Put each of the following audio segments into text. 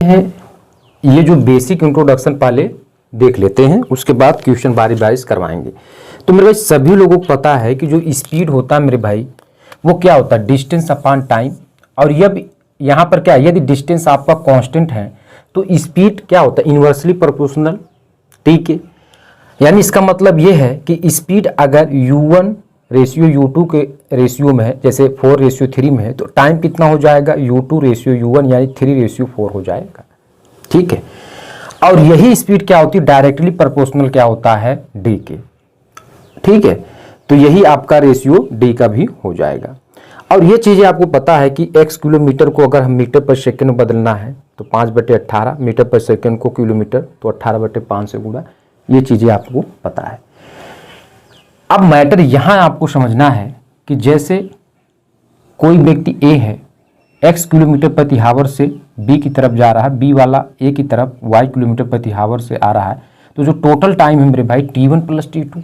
हैं ये जो बेसिक इंट्रोडक्शन पहले देख लेते हैं, उसके बाद क्वेश्चन बारी बारी करवाएंगे। तो मेरे भाई सभी लोगों को पता है कि जो स्पीड होता है मेरे भाई वो क्या होता है, डिस्टेंस अपॉन टाइम। और यहाँ पर क्या है, यदि डिस्टेंस आपका कांस्टेंट है तो स्पीड क्या होता है, इन्वर्सली प्रोपोर्शनल। ठीक है, यानी इसका मतलब ये है कि स्पीड अगर u1 रेशियो u2 के रेशियो में है, जैसे 4:3 में है, तो टाइम कितना हो जाएगा, u2 रेशियो u1 यानी 3:4 हो जाएगा। ठीक है, और यही स्पीड क्या होती है, डायरेक्टली प्रोपोर्शनल क्या होता है, d के। ठीक है, तो यही आपका रेशियो d का भी हो जाएगा। और ये चीज़ें आपको पता है कि x किलोमीटर को अगर हम मीटर पर सेकंड में बदलना है तो 5/18, मीटर पर सेकंड को किलोमीटर तो 18/5 से गुणा, ये चीज़ें आपको पता है। अब मैटर यहाँ आपको समझना है कि जैसे कोई व्यक्ति A है, x किलोमीटर प्रति हावर से B की तरफ जा रहा है, B वाला A की तरफ y किलोमीटर प्रति हावर से आ रहा है, तो जो टोटल टाइम है मेरे भाई t1 + t2,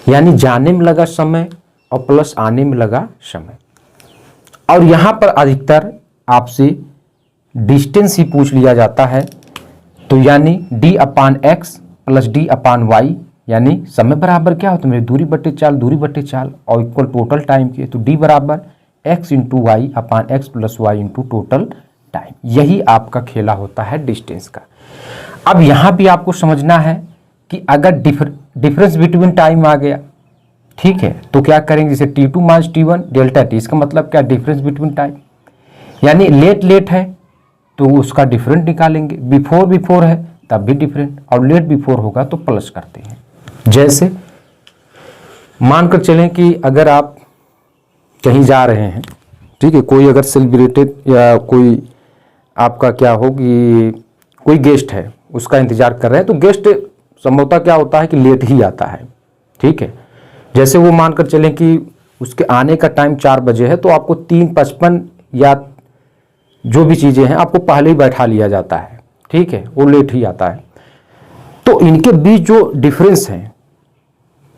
यानी जाने में लगा समय और प्लस आने में लगा समय। और यहाँ पर अधिकतर आपसे डिस्टेंस ही पूछ लिया जाता है, तो यानी d/x + d/y, यानी समय बराबर क्या होता है मेरे, दूरी बटे चाल और इक्वल टोटल टाइम के, तो d बराबर x × y/x + y × total time. यही आपका खेला होता है डिस्टेंस का। अब यहाँ भी आपको समझना है कि अगर डिफरेंस बिटवीन टाइम आ गया, ठीक है, तो क्या करेंगे, जैसे t2 - t1 डेल्टा t, इसका मतलब क्या, डिफरेंस बिटवीन टाइम, यानी लेट है तो उसका डिफरेंट निकालेंगे, बिफोर है तब भी डिफरेंट, और लेट बिफोर होगा तो प्लस करते हैं। जैसे मानकर चलें कि अगर आप कहीं जा रहे हैं, ठीक है, कोई अगर सेलिब्रिटेड या कोई आपका क्या हो कि कोई गेस्ट है, उसका इंतजार कर रहे हैं, तो गेस्ट संभवतः क्या होता है कि लेट ही आता है। ठीक है, जैसे वो मानकर चलें कि उसके आने का टाइम 4 बजे है, तो आपको 3:55 या जो भी चीज़ें हैं आपको पहले ही बैठा लिया जाता है। ठीक है, वो लेट ही आता है। तो इनके बीच जो डिफरेंस है,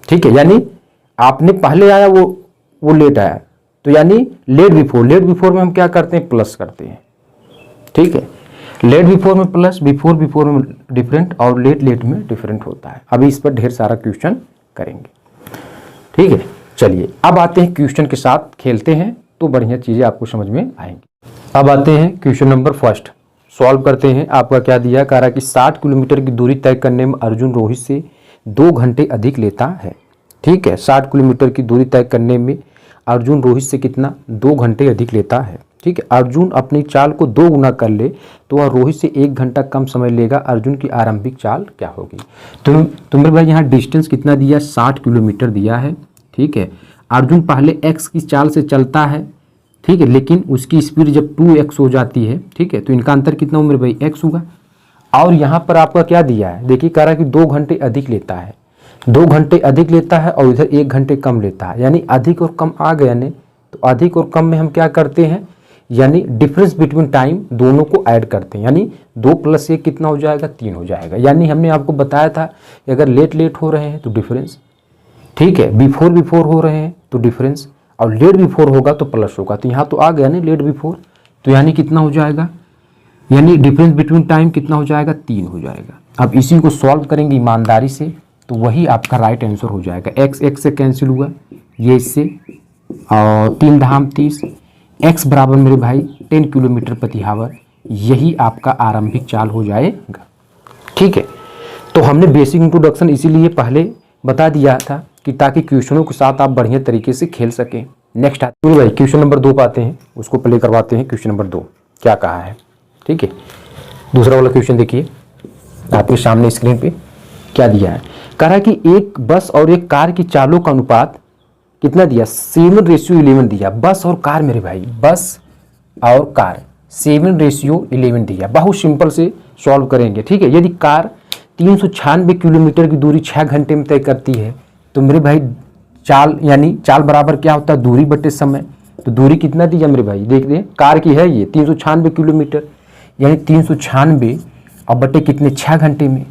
ठीक है, यानी आपने पहले आया, वो लेट आया, तो यानी लेट बिफोर में हम क्या करते हैं, प्लस करते हैं। ठीक है, लेट बिफोर में प्लस, बिफोर में डिफरेंट, और लेट में डिफरेंट होता है। अभी इस पर ढेर सारा क्वेश्चन करेंगे। ठीक है, चलिए अब आते हैं क्वेश्चन के साथ, खेलते हैं तो बढ़िया चीज़ें आपको समझ में आएंगी। अब आते हैं क्वेश्चन नंबर फर्स्ट, सॉल्व करते हैं। आपका क्या दिया, कह रहा है कि 60 किलोमीटर की दूरी तय करने में अर्जुन रोहित से 2 घंटे अधिक लेता है। ठीक है, 60 किलोमीटर की दूरी तय करने में अर्जुन रोहित से कितना, 2 घंटे अधिक लेता है। ठीक है, अर्जुन अपनी चाल को 2 गुना कर ले तो वह रोहित से 1 घंटा कम समय लेगा। अर्जुन की आरंभिक चाल क्या होगी। तो मेरे भाई यहाँ डिस्टेंस कितना दिया, 60 किलोमीटर दिया है। ठीक है, अर्जुन पहले x की चाल से चलता है, ठीक है, लेकिन उसकी स्पीड जब 2x हो जाती है, ठीक है, तो इनका अंतर कितना हो मेरे भाई, x होगा। और यहाँ पर आपका क्या दिया है, देखिए कह रहा है कि 2 घंटे अधिक लेता है, 2 घंटे अधिक लेता है और इधर 1 घंटे कम लेता है, यानी अधिक और कम आ गया ने, तो अधिक और कम में हम क्या करते हैं, यानी डिफरेंस बिटवीन टाइम दोनों को ऐड करते हैं, यानी 2 + 1 कितना हो जाएगा, 3 हो जाएगा। यानी हमने आपको बताया था कि अगर लेट हो रहे हैं तो डिफरेंस, ठीक है, बिफोर हो रहे हैं तो डिफरेंस, और लेट बिफोर होगा तो प्लस होगा। तो यहाँ तो आ गया ना लेट बिफोर, तो यानी कितना हो जाएगा, यानी डिफरेंस बिटवीन टाइम कितना हो जाएगा, 3 हो जाएगा। अब इसी को सॉल्व करेंगे ईमानदारी से तो वही आपका राइट आंसर हो जाएगा। x से कैंसिल हुआ, ये इससे, और 3 धाम 30, x बराबर मेरे भाई 10 किलोमीटर प्रति हावर, यही आपका आरंभिक चाल हो जाएगा। ठीक है, तो हमने बेसिक इंट्रोडक्शन इसीलिए पहले बता दिया था कि ताकि क्वेश्चनों के साथ आप बढ़िया तरीके से खेल सकें। नेक्स्ट आते हैं भाई क्वेश्चन नंबर 2 पाते हैं, उसको प्ले करवाते हैं। क्वेश्चन नंबर 2 क्या कहा है, ठीक है, दूसरा वाला क्वेश्चन देखिए आपके सामने स्क्रीन पे क्या दिया है। कह रहा है कि एक बस और एक कार की चालों का अनुपात कितना दिया, 7:11 दिया। बस और कार मेरे भाई, बस और कार 7:11 दिया। बहुत सिंपल से सॉल्व करेंगे। ठीक है, यदि कार 396 किलोमीटर की दूरी 6 घंटे में तय करती है तो मेरे भाई चाल, यानी चाल बराबर क्या होता है, दूरी बटे समय। तो दूरी कितना दिया मेरे भाई, देख रहे हैं कार की है ये 396 किलोमीटर, यानी 396 और बटे कितने, 6 घंटे में।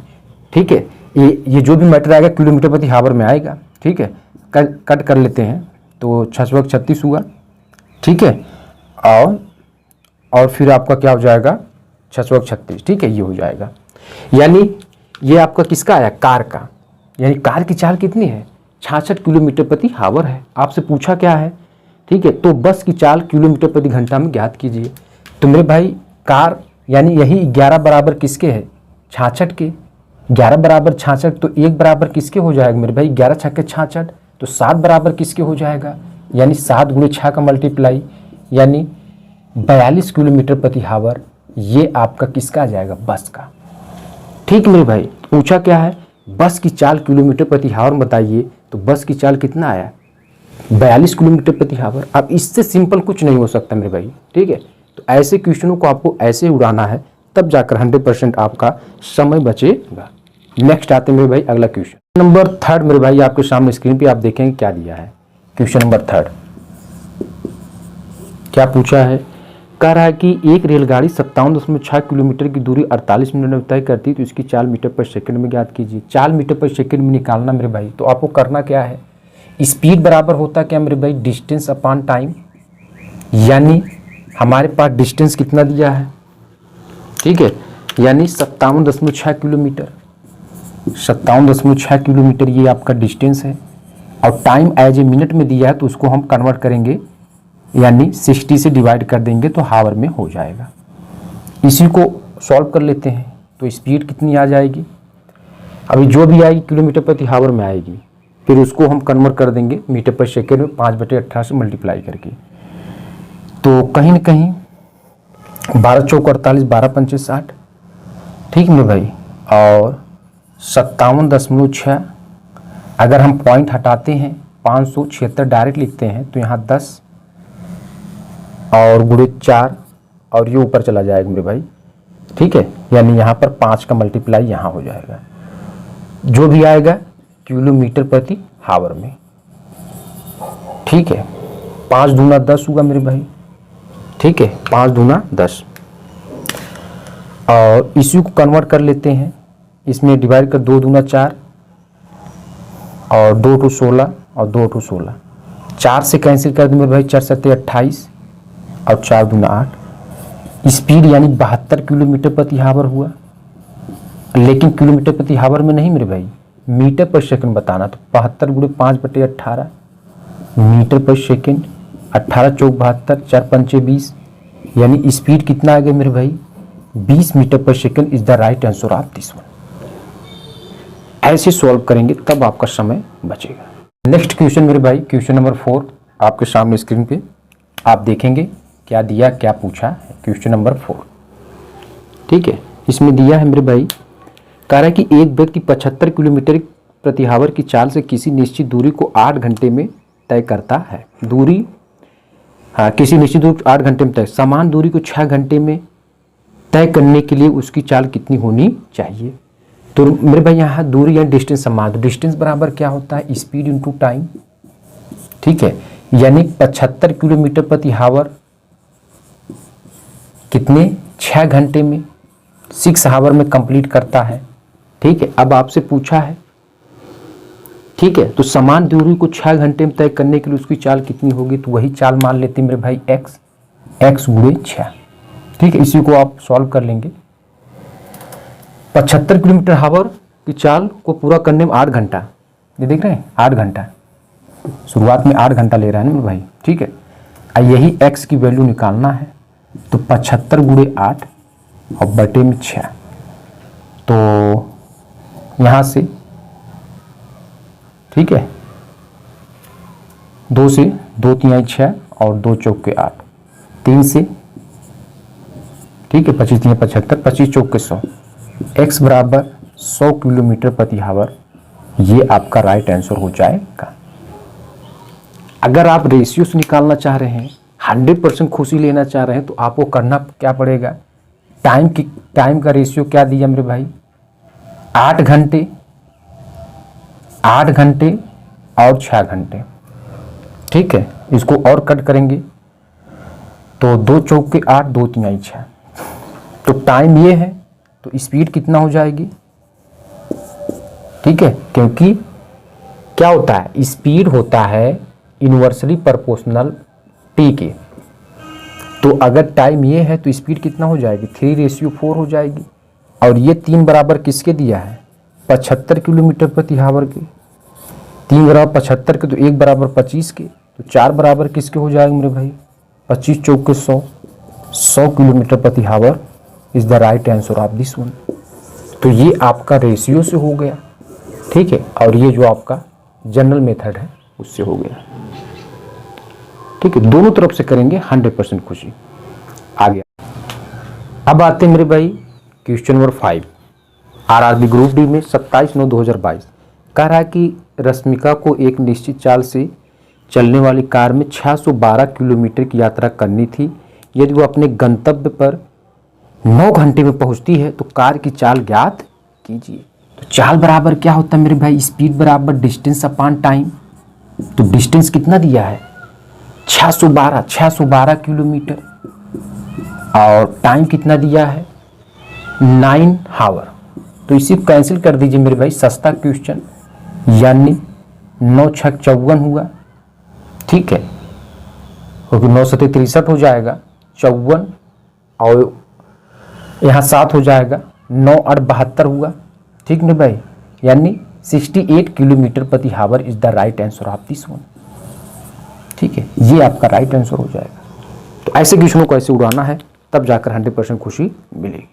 ठीक है, ये जो भी मैटर आएगा किलोमीटर प्रति हावर में आएगा। ठीक है, कट कर लेते हैं तो 636 हुआ। ठीक है, और फिर आपका क्या हो जाएगा, 636, ठीक है, ये हो जाएगा। यानी ये आपका किसका आया, कार का, यानी कार की चाल कितनी है, 66 किलोमीटर प्रति हावर है। आपसे पूछा क्या है, ठीक है, तो बस की चाल किलोमीटर प्रति घंटा में ज्ञात कीजिए। तो मेरे भाई कार यानी यही 11 बराबर किसके है, 66 के, 11 बराबर 66, तो 1 बराबर किसके हो जाएगा मेरे भाई, 11 छक्के 66, तो 7 बराबर किसके हो जाएगा, यानी 7 गुणे 6 का मल्टीप्लाई, यानी 42 किलोमीटर प्रति हावर। ये आपका किसका आ जाएगा, बस का। ठीक मेरे भाई, पूछा क्या है, बस की चाल किलोमीटर प्रति हावर बताइए, तो बस की चाल कितना आया, 42 किलोमीटर प्रति हावर। अब इससे सिंपल कुछ नहीं हो सकता मेरे भाई, ठीक है। तो ऐसे क्वेश्चनों को आपको ऐसे उड़ाना है, तब जाकर 100% आपका समय बचेगा। नेक्स्ट आते हैं मेरे भाई अगला क्वेश्चन नंबर 3 मेरे भाई, आपके सामने स्क्रीन पे आप देखेंगे क्या दिया है। क्वेश्चन नंबर 3 क्या पूछा है, कह रहा है कि एक रेलगाड़ी 57.6 किलोमीटर की दूरी 48 मिनट में तय करती है, तो इसकी चाल मीटर पर सेकंड में ज्ञात कीजिए। चाल मीटर पर सेकंड में निकालना मेरे भाई, तो आपको करना क्या है, स्पीड बराबर होता क्या मेरे भाई, डिस्टेंस अपॉन टाइम। यानी हमारे पास डिस्टेंस कितना दिया है, ठीक है, यानी 57.6 किलोमीटर, 57.6 किलोमीटर ये आपका डिस्टेंस है, और टाइम एज ए मिनट में दिया है, तो उसको हम कन्वर्ट करेंगे, यानी 60 से डिवाइड कर देंगे तो हावर में हो जाएगा। इसी को सॉल्व कर लेते हैं, तो स्पीड कितनी आ जाएगी, अभी जो भी आएगी किलोमीटर प्रति हावर में आएगी, फिर उसको हम कन्वर्ट कर देंगे मीटर पर सेकेंड में 5/18 से मल्टीप्लाई करके। तो कहीं ना कहीं 12 चौक 48, 12 पंचे 60, ठीक मेरे भाई, और 57.6, अगर हम पॉइंट हटाते हैं 576 डायरेक्ट लिखते हैं, तो यहाँ 10 और गुणे 4 और ये ऊपर चला जाएगा मेरे भाई, ठीक है, यानी यहाँ पर 5 का मल्टीप्लाई यहाँ हो जाएगा, जो भी आएगा किलोमीटर प्रति हावर में, ठीक है। 5 दूना 10 हुआ मेरे भाई, ठीक है, 5 दूना 10, और इसी को कन्वर्ट कर लेते हैं, इसमें डिवाइड कर 2 दूना 4 और 2 टू 16 और 2 टू 16, 4 से कैंसिल कर दें मेरे भाई, 4 सत्ते 28 और 4 दूना 8। स्पीड यानी 72 किलोमीटर प्रति हावर हुआ, लेकिन किलोमीटर प्रति हावर में नहीं मेरे भाई, मीटर पर सेकंड बताना, तो 72 गुणे 5/18 मीटर पर सेकंड, 18 चौक 72, 4 पंचे 20, यानी स्पीड कितना आ गया मेरे भाई, 20 मीटर पर second is the right answer of this one. ऐसे सॉल्व करेंगे तब आपका समय बचेगा। नेक्स्ट क्वेश्चन मेरे भाई, क्वेश्चन नंबर 4 आपके सामने स्क्रीन पे आप देखेंगे क्या दिया, क्या पूछा है। क्वेश्चन नंबर 4, ठीक है, इसमें दिया है मेरे भाई, कह रहा है कि एक व्यक्ति 75 किलोमीटर प्रति हावर की चाल से किसी निश्चित दूरी को 8 घंटे में तय करता है। दूरी, हाँ, किसी निश्चित दूरी 8 घंटे में तय, समान दूरी को 6 घंटे में तय करने के लिए उसकी चाल कितनी होनी चाहिए। तो मेरे भाई यहाँ दूरी या डिस्टेंस समान, तो डिस्टेंस बराबर क्या होता है, स्पीड इनटू टाइम, ठीक है, यानी 75 किलोमीटर प्रति हावर कितने, 6 घंटे में, 6 हावर में कंप्लीट करता है, ठीक है। अब आपसे पूछा है, ठीक है, तो समान दूरी को 6 घंटे में तय करने के लिए उसकी चाल कितनी होगी, तो वही चाल मान लेते हैं मेरे भाई x गुणे 6, ठीक है। इसी को आप सॉल्व कर लेंगे। 75 किलोमीटर हावर की चाल को पूरा करने में 8 घंटा, ये देख रहे हैं 8 घंटा, शुरुआत में 8 घंटा ले रहा है ना मेरे भाई, ठीक है। यही x की वैल्यू निकालना है, तो 75 गुणे 8 और बटे में 6, तो यहाँ से, ठीक है, 2 से 2 तिहाई 6 और 2 चौक के 8, 3 से, ठीक है, 25 तिहाई 75, 25 चौक के 100, x बराबर 100 किलोमीटर प्रति हावर, ये आपका राइट आंसर हो जाएगा। अगर आप रेशियो से निकालना चाह रहे हैं, 100% खुशी लेना चाह रहे हैं, तो आपको करना क्या पड़ेगा, टाइम का रेशियो क्या दिया मेरे भाई, 8 घंटे और 6 घंटे, ठीक है। इसको और कट करेंगे तो 2 चौक के 8, 2 तिहाई 6, तो टाइम ये है, तो स्पीड कितना हो जाएगी, ठीक है, क्योंकि क्या होता है, स्पीड होता है इन्वर्सली प्रोपोर्शनल टी के, तो अगर टाइम ये है तो स्पीड कितना हो जाएगी, 3:4 हो जाएगी। और ये 3 बराबर किसके दिया है, 75 किलोमीटर प्रति आवर के। 3 बराबर 75 के, तो 1 बराबर 25 के, तो 4 बराबर किसके हो जाएंगे मेरे भाई, 25 चौके 100 किलोमीटर प्रति our is the right answer of this one. तो ये आपका रेशियो से हो गया, ठीक है, और ये जो आपका जनरल मेथड है उससे हो गया, ठीक है। दोनों तरफ से करेंगे 100% खुशी आ गया। अब आते हैं मेरे भाई question number 5, RRB group D में 27/9/2022 कह रहा है कि रश्मिका को एक निश्चित चाल से चलने वाली कार में 612 किलोमीटर की यात्रा करनी थी। यदि वो अपने गंतव्य पर 9 घंटे में पहुंचती है तो कार की चाल ज्ञात कीजिए। तो चाल बराबर क्या होता है मेरे भाई, स्पीड बराबर डिस्टेंस अपॉन टाइम। तो डिस्टेंस कितना दिया है, 612 किलोमीटर, और टाइम कितना दिया है, 9 आवर। तो इसी को कैंसिल कर दीजिए मेरे भाई, सस्ता क्वेश्चन, यानी 9 × 6 = 54 हुआ, ठीक है, क्योंकि 9 × 7 = 63 हो जाएगा, 54 और यहाँ 7 हो जाएगा, 9 × 8 = 72 हुआ, ठीक ना भाई, यानी 68 किलोमीटर प्रति our is the right answer of this one, ठीक है, ये आपका राइट आंसर हो जाएगा। तो ऐसे क्वेश्चनों को ऐसे उड़ाना है, तब जाकर 100% खुशी मिलेगी।